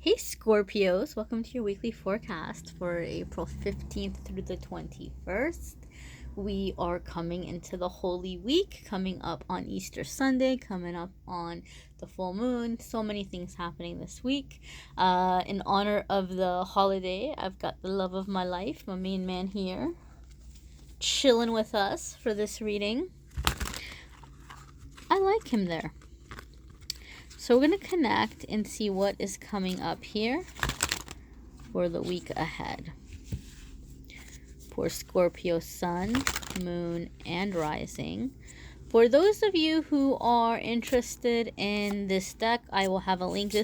Hey Scorpios, welcome to your weekly forecast for April 15th through the 21st. We are coming into the Holy Week, coming up on Easter Sunday, coming up on the full moon. So many things happening this week. In honor of the holiday, I've got the love of my life, my main man here, chilling with us for this reading. I like him there. So we're going to connect and see what is coming up here for the week ahead. For Scorpio sun, moon, and rising. For those of you who are interested in this deck, I will have a link.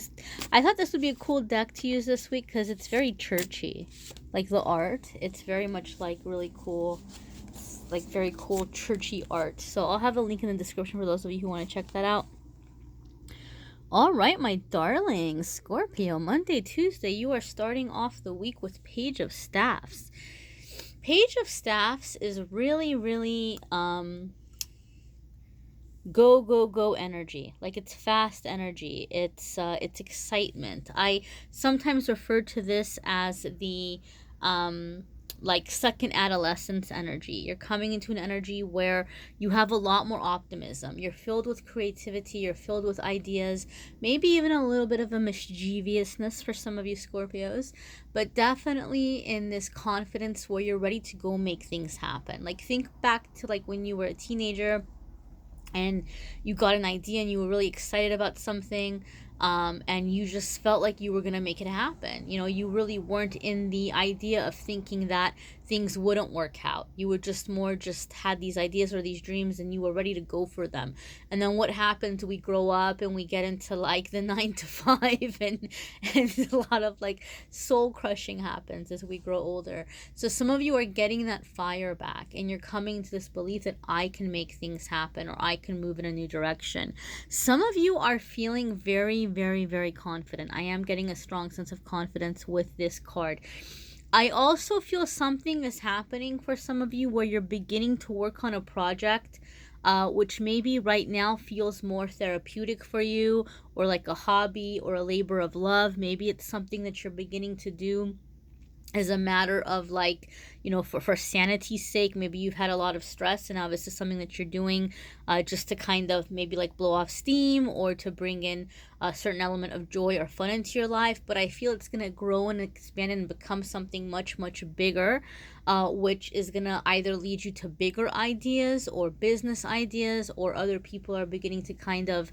I thought this would be a cool deck to use this week because it's very churchy. Like the art, it's very much like really cool, like very cool churchy art. So I'll have a link in the description for those of you who want to check that out. All right, my darlings, Scorpio, Monday, Tuesday, you are starting off the week with Page of Staffs. Page of Staffs is really, really go energy. Like it's fast energy. It's excitement. I sometimes refer to this as the like second adolescence energy. You're coming into an energy where you have a lot more optimism. You're filled with creativity. You're filled with ideas. Maybe even a little bit of a mischievousness for some of you Scorpios. But definitely in this confidence where you're ready to go make things happen. Like think back to like when you were a teenager and you got an idea and you were really excited about something, and you just felt like you were going to make it happen. You know, you really weren't in the idea of thinking that things wouldn't work out. You were just had these ideas or these dreams and you were ready to go for them. And then what happens, we grow up and we get into like the 9 to 5 and a lot of like soul crushing happens as we grow older. So some of you are getting that fire back and you're coming to this belief that I can make things happen or I can move in a new direction. Some of you are feeling very, very, very confident. I am getting a strong sense of confidence with this card. I also feel something is happening for some of you where you're beginning to work on a project, which maybe right now feels more therapeutic for you or like a hobby or a labor of love. Maybe it's something that you're beginning to do as a matter of like, you know, for sanity's sake. Maybe you've had a lot of stress and now this is something that you're doing just to kind of maybe like blow off steam or to bring in a certain element of joy or fun into your life. But I feel it's going to grow and expand and become something much, much bigger, which is going to either lead you to bigger ideas or business ideas, or other people are beginning to kind of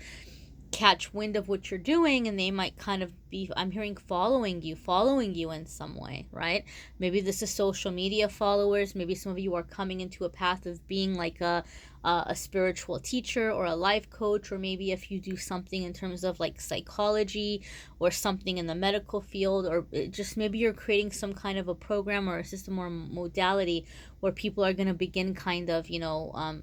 catch wind of what you're doing and they might kind of be, I'm hearing, following you in some way, right? Maybe this is social media followers. Maybe some of you are coming into a path of being like a spiritual teacher or a life coach, or maybe if you do something in terms of like psychology or something in the medical field, or just maybe you're creating some kind of a program or a system or modality where people are going to begin kind of, you know,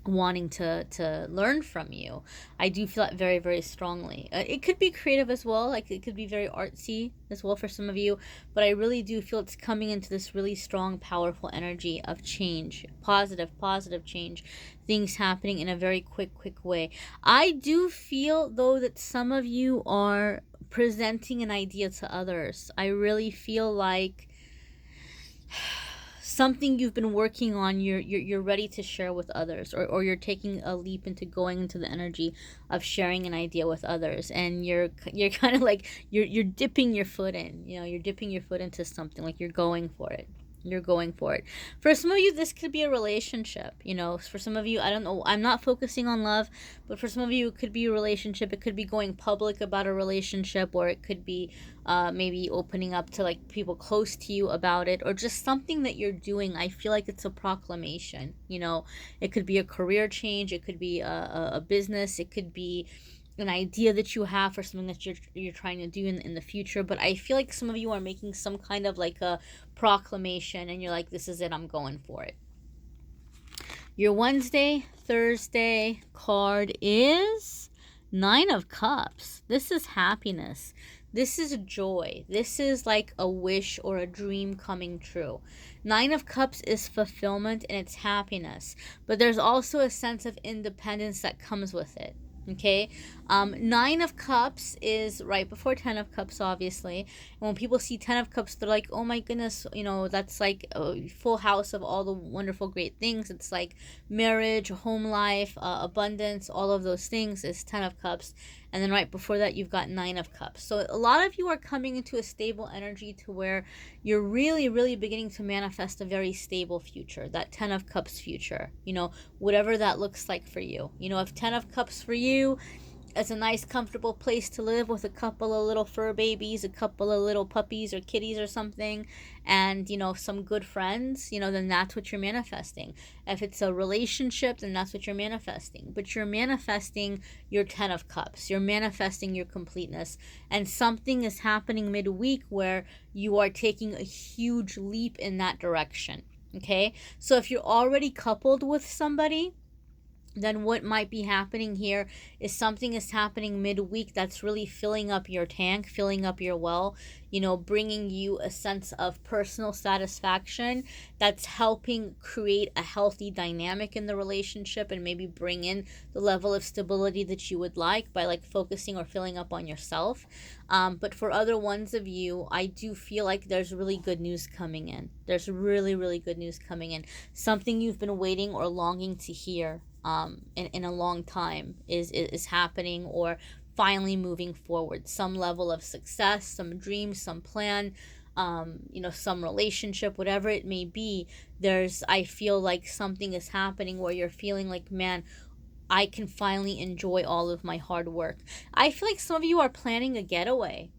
wanting to learn from you. I do feel that very, very strongly. It could be creative as well, like it could be very artsy as well for some of you, but I really do feel it's coming into this really strong, powerful energy of change, positive change, things happening in a very quick way. I do feel though that some of you are presenting an idea to others. I really feel like something you've been working on, you're ready to share with others, or you're taking a leap into going into the energy of sharing an idea with others, and you're kind of like you're dipping your foot in, you know, you're dipping your foot into something, like you're going for it. For some of you, this could be a relationship. You know, for some of you, I don't know, I'm not focusing on love, but for some of you it could be a relationship. It could be going public about a relationship, or it could be maybe opening up to like people close to you about it, or just something that you're doing. I feel like it's a proclamation. You know, it could be a career change, it could be a business, it could be an idea that you have for something that you're trying to do in the future. But I feel like some of you are making some kind of like a proclamation and you're like, this is it, I'm going for it. Your Wednesday, Thursday card is 9 of Cups. This is happiness. This is joy. This is like a wish or a dream coming true. 9 of Cups is fulfillment and it's happiness. But there's also a sense of independence that comes with it. Okay, Nine of Cups is right before Ten of Cups, obviously. And when people see Ten of Cups, they're like, oh my goodness, that's like a full house of all the wonderful, great things. It's like marriage, home life, abundance, all of those things is Ten of Cups. And then right before that, you've got Nine of Cups. So a lot of you are coming into a stable energy to where you're really, really beginning to manifest a very stable future, that Ten of Cups future, whatever that looks like for you. If Ten of Cups for you, it's a nice comfortable place to live with a couple of little fur babies, a couple of little puppies or kitties or something, and some good friends, then that's what you're manifesting. If it's a relationship, then that's what you're manifesting. But you're manifesting your 10 of Cups, you're manifesting your completeness, and something is happening midweek where you are taking a huge leap in that direction. Okay, so if you're already coupled with somebody, then what might be happening here is something is happening midweek that's really filling up your tank, filling up your well, bringing you a sense of personal satisfaction that's helping create a healthy dynamic in the relationship and maybe bring in the level of stability that you would like by like focusing or filling up on yourself. But for other ones of you, I do feel like there's really good news coming in. There's really, really good news coming in. Something you've been waiting or longing to hear in a long time is happening or finally moving forward. Some level of success, some dream, some plan, some relationship, whatever it may be. I feel like something is happening where you're feeling like, man, I can finally enjoy all of my hard work. I feel like some of you are planning a getaway,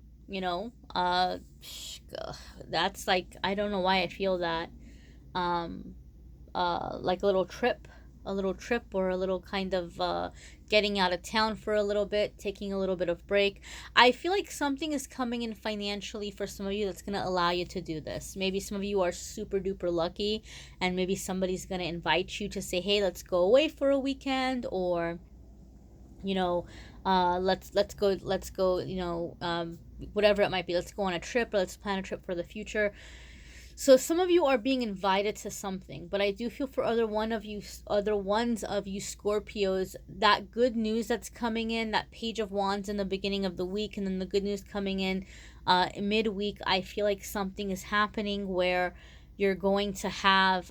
that's like, I don't know why I feel that. Like a little trip or a little kind of getting out of town for a little bit, taking a little bit of break. I feel like something is coming in financially for some of you that's going to allow you to do this. Maybe some of you are super duper lucky and maybe somebody's going to invite you to say, hey, let's go away for a weekend, or let's go, whatever it might be. Let's go on a trip, or let's plan a trip for the future. So some of you are being invited to something, but I do feel for other ones of you Scorpios, that good news that's coming in, that Page of Wands in the beginning of the week, and then the good news coming in midweek. I feel like something is happening where you're going to have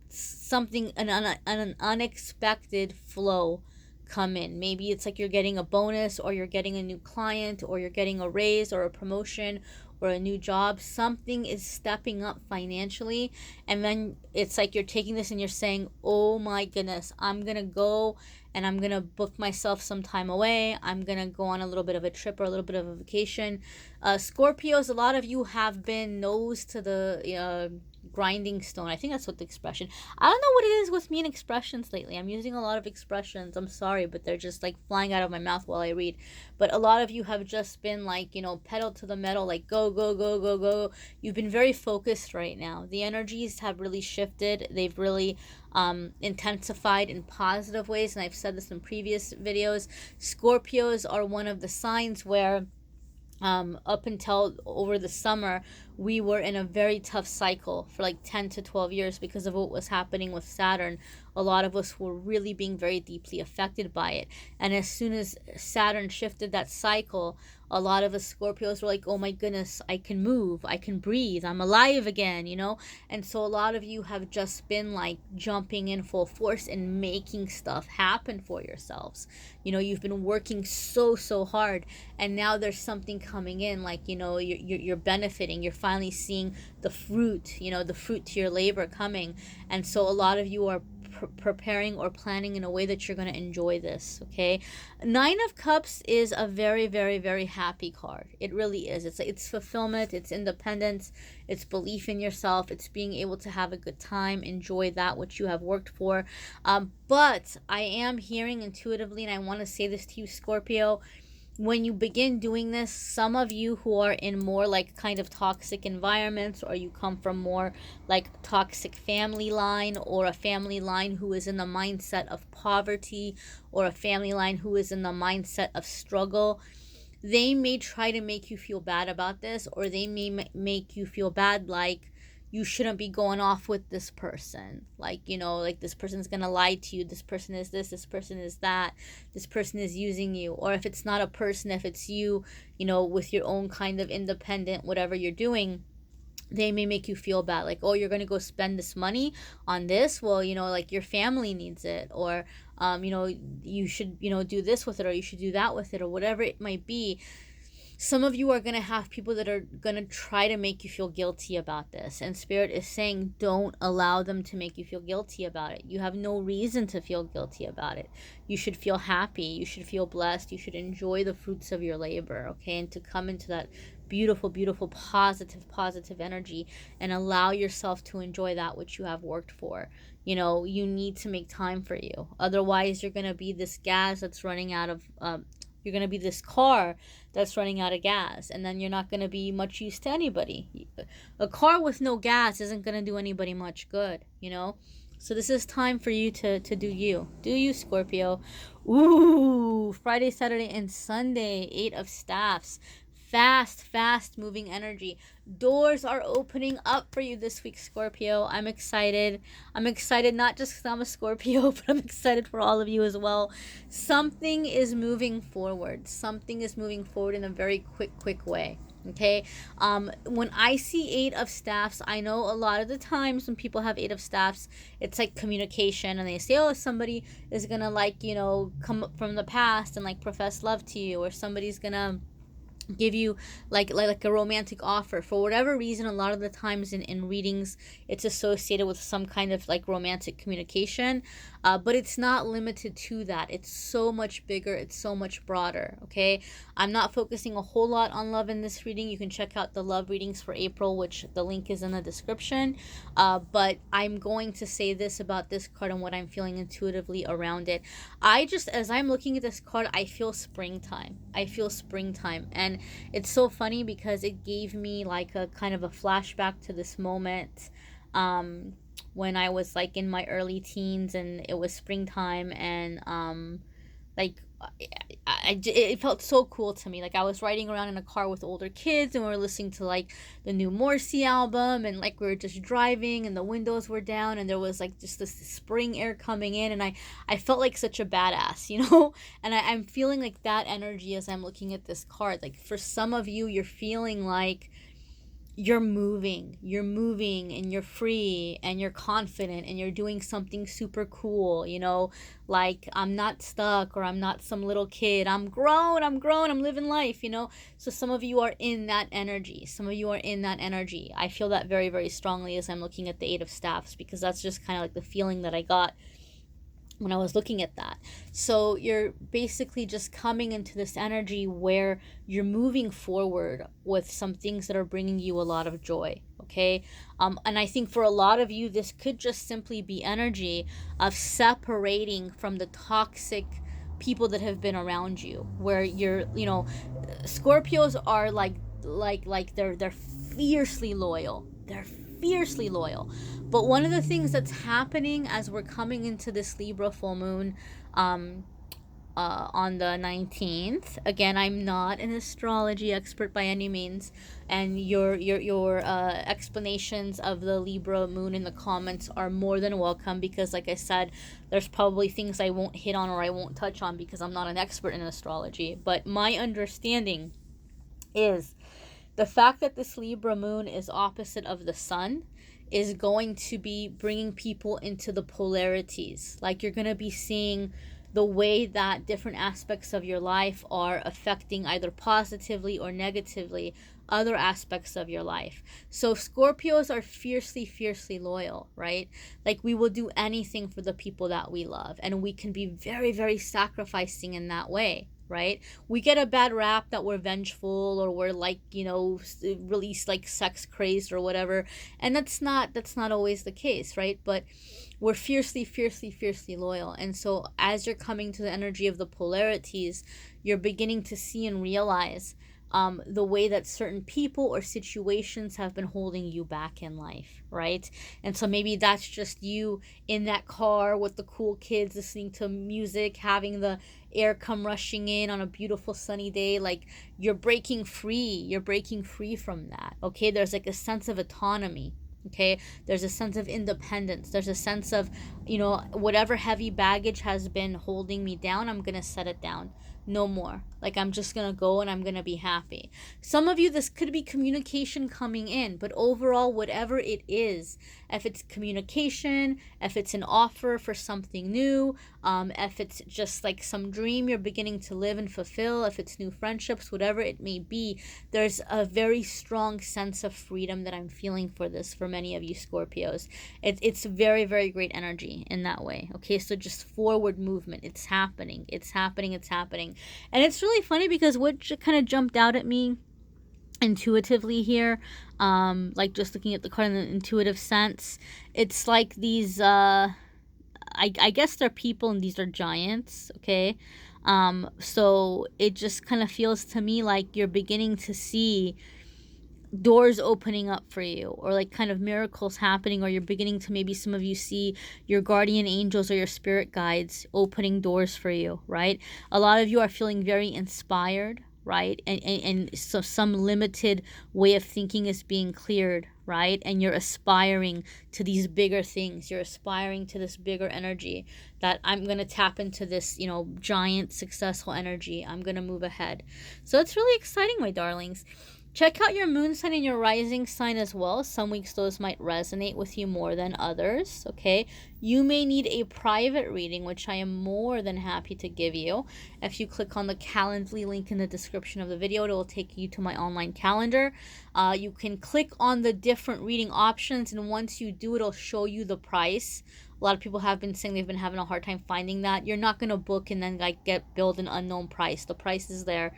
something, an unexpected flow come in. Maybe it's like you're getting a bonus, or you're getting a new client, or you're getting a raise or a promotion or a new job. Something is stepping up financially, and then it's like you're taking this and you're saying, oh my goodness, I'm gonna go and I'm gonna book myself some time away. I'm gonna go on a little bit of a trip or a little bit of a vacation. Scorpios, a lot of you have been nose to the grinding stone. I think that's what the expression. I don't know what it is with me and expressions lately. I'm using a lot of expressions. I'm sorry, but they're just like flying out of my mouth while I read. But a lot of you have just been like, pedal to the metal, like go, go, go, go, go. You've been very focused right now. The energies have really shifted. They've really intensified in positive ways. And I've said this in previous videos. Scorpios are one of the signs where up until over the summer, we were in a very tough cycle for like 10 to 12 years because of what was happening with Saturn. A lot of us were really being very deeply affected by it. And as soon as Saturn shifted that cycle, a lot of us Scorpios were like, oh my goodness, I can move, I can breathe, I'm alive again, And so a lot of you have just been like jumping in full force and making stuff happen for yourselves. You've been working so hard, and now there's something coming in, like, you're benefiting, you're finally seeing the fruit, the fruit to your labor coming. And so a lot of you are preparing or planning in a way that you're going to enjoy this. Okay, Nine of Cups is a very, very, very happy card. It really is. It's fulfillment, it's independence, it's belief in yourself, it's being able to have a good time, enjoy that which you have worked for. But I am hearing intuitively, and I want to say this to you, Scorpio, when you begin doing this, some of you who are in more like kind of toxic environments, or you come from more like toxic family line, or a family line who is in the mindset of poverty, or a family line who is in the mindset of struggle, they may try to make you feel bad about this, or they may make you feel bad like you shouldn't be going off with this person. Like, you know, like this person's gonna lie to you, this person is this person is that, this person is using you. Or if it's not a person, if it's you, you know, with your own kind of independent whatever you're doing, they may make you feel bad, like, oh, you're gonna go spend this money on this, well, you know, like your family needs it, or you know, you should, you know, do this with it, or you should do that with it, or whatever it might be. Some of you are going to have people that are going to try to make you feel guilty about this. And Spirit is saying, don't allow them to make you feel guilty about it. You have no reason to feel guilty about it. You should feel happy. You should feel blessed. You should enjoy the fruits of your labor, okay? And to come into that beautiful, beautiful, positive energy and allow yourself to enjoy that which you have worked for. You know, you need to make time for you. Otherwise, you're going to be this gas that's running out of, you're going to be this car that's running out of gas, and then you're not going to be much use to anybody. A car with no gas isn't going to do anybody much good, you know? So this is time for you to do you. Do you, Scorpio. Ooh, Friday, Saturday, and Sunday, 8 of Staffs. Fast moving energy. Doors are opening up for you this week, Scorpio. I'm excited. I'm excited not just because I'm a Scorpio, but I'm excited for all of you as well. Something is moving forward. Something is moving forward in a very quick way. Okay, when I see 8 of Staffs, I know a lot of the times when people have 8 of Staffs, it's like communication, and they say, oh, somebody is gonna, like, you know, come up from the past and like profess love to you, or somebody's gonna give you like a romantic offer. For whatever reason, a lot of the times in readings, it's associated with some kind of like romantic communication, but it's not limited to that. It's so much bigger, it's so much broader. Okay, I'm not focusing a whole lot on love in this reading. You can check out the love readings for April, which the link is in the description, but I'm going to say this about this card and what I'm feeling intuitively around it. I just, as I'm looking at this card, I feel springtime. I feel springtime. And it's so funny because it gave me like a kind of a flashback to this moment when I was like in my early teens and it was springtime, and like it felt so cool to me. Like I was riding around in a car with older kids and we were listening to like the new Morrissey album, and like we were just driving and the windows were down and there was like just this spring air coming in, and I felt like such a badass, you know? And I'm feeling like that energy as I'm looking at this card. Like for some of you, you're feeling like you're moving and you're free and you're confident and you're doing something super cool, you know, like I'm not stuck, or I'm not some little kid, I'm grown, I'm living life, you know? So some of you are in that energy. I feel that very, very strongly as I'm looking at the 8 of Staffs, because that's just kind of like the feeling that I got when I was looking at that. So you're basically just coming into this energy where you're moving forward with some things that are bringing you a lot of joy, okay? And I think for a lot of you, this could just simply be energy of separating from the toxic people that have been around you, where you're, you know, Scorpios are like they're fiercely loyal. They're fiercely loyal. But one of the things that's happening as we're coming into this Libra full moon on the 19th, again, I'm not an astrology expert by any means, and your explanations of the Libra moon in the comments are more than welcome, because like I said, there's probably things I won't hit on or I won't touch on because I'm not an expert in astrology. But my understanding is the fact that this Libra moon is opposite of the sun is going to be bringing people into the polarities. Like you're going to be seeing the way that different aspects of your life are affecting either positively or negatively other aspects of your life. So Scorpios are fiercely loyal, right? Like we will do anything for the people that we love, and we can be very, very sacrificing in that way, right? We get a bad rap that we're vengeful, or we're like, you know, really like sex crazed or whatever, and that's not always the case, right? But we're fiercely loyal. And so as you're coming to the energy of the polarities, you're beginning to see and realize the way that certain people or situations have been holding you back in life, right? And so maybe that's just you in that car with the cool kids listening to music, having the air come rushing in on a beautiful sunny day. Like you're breaking free from that, okay? There's like a sense of autonomy. Okay, there's a sense of independence. There's a sense of, whatever heavy baggage has been holding me down, I'm gonna set it down. No more. Like, I'm just gonna go and I'm gonna be happy. Some of you, this could be communication coming in, but overall, whatever it is, if it's communication, if it's an offer for something new, if it's just like some dream you're beginning to live and fulfill, if it's new friendships, whatever it may be, there's a very strong sense of freedom that I'm feeling for this for many of you Scorpios. It's very, very great energy in that way. Okay, so just forward movement. It's happening. It's happening. It's happening. And it's really funny because what kind of jumped out at me intuitively here, like just looking at the card in an intuitive sense, it's like these I guess they're people and these are giants. Okay, so it just kind of feels to me like you're beginning to see doors opening up for you, or like kind of miracles happening, or you're beginning to, maybe some of you see your guardian angels or your spirit guides opening doors for you, right? A lot of you are feeling very inspired, right? And so some limited way of thinking is being cleared, right? And you're aspiring to these bigger things. You're aspiring to this bigger energy that I'm going to tap into this, giant successful energy. I'm going to move ahead. So it's really exciting, my darlings. Check out your moon sign and your rising sign as well. Some weeks those might resonate with you more than others, okay? You may need a private reading, which I am more than happy to give you. If you click on the Calendly link in the description of the video, it will take you to my online calendar. You can click on the different reading options, and once you do, it'll show you the price. A lot of people have been saying they've been having a hard time finding that. You're not going to book and then get billed an unknown price. The price is there.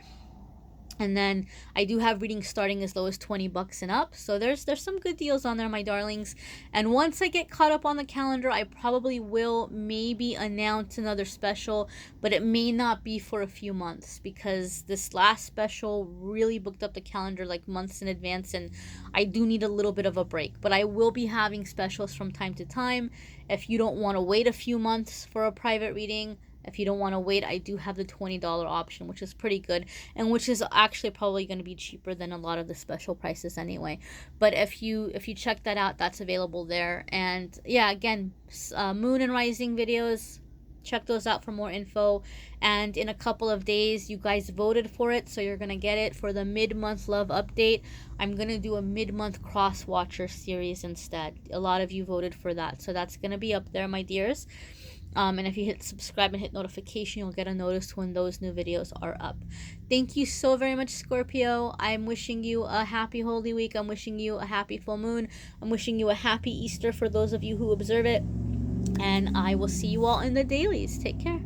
And then I do have readings starting as low as $20 and up. So there's some good deals on there, my darlings. And once I get caught up on the calendar, I probably will maybe announce another special, but it may not be for a few months because this last special really booked up the calendar like months in advance, and I do need a little bit of a break. But I will be having specials from time to time. If you don't want to wait a few months for a private reading, if you don't want to wait, I do have the $20 option, which is pretty good, and which is actually probably going to be cheaper than a lot of the special prices anyway. But if you check that out, that's available there. And yeah, again, moon and rising videos, check those out for more info. And in a couple of days, you guys voted for it, so you're going to get it for the mid-month love update. I'm going to do a mid-month cross watcher series instead. A lot of you voted for that, so that's going to be up there, my dears. And if you hit subscribe and hit notification, you'll get a notice when those new videos are up. Thank you so very much, Scorpio. I'm wishing you a happy Holy Week. I'm wishing you a happy full moon. I'm wishing you a happy Easter for those of you who observe it. And I will see you all in the dailies. Take care.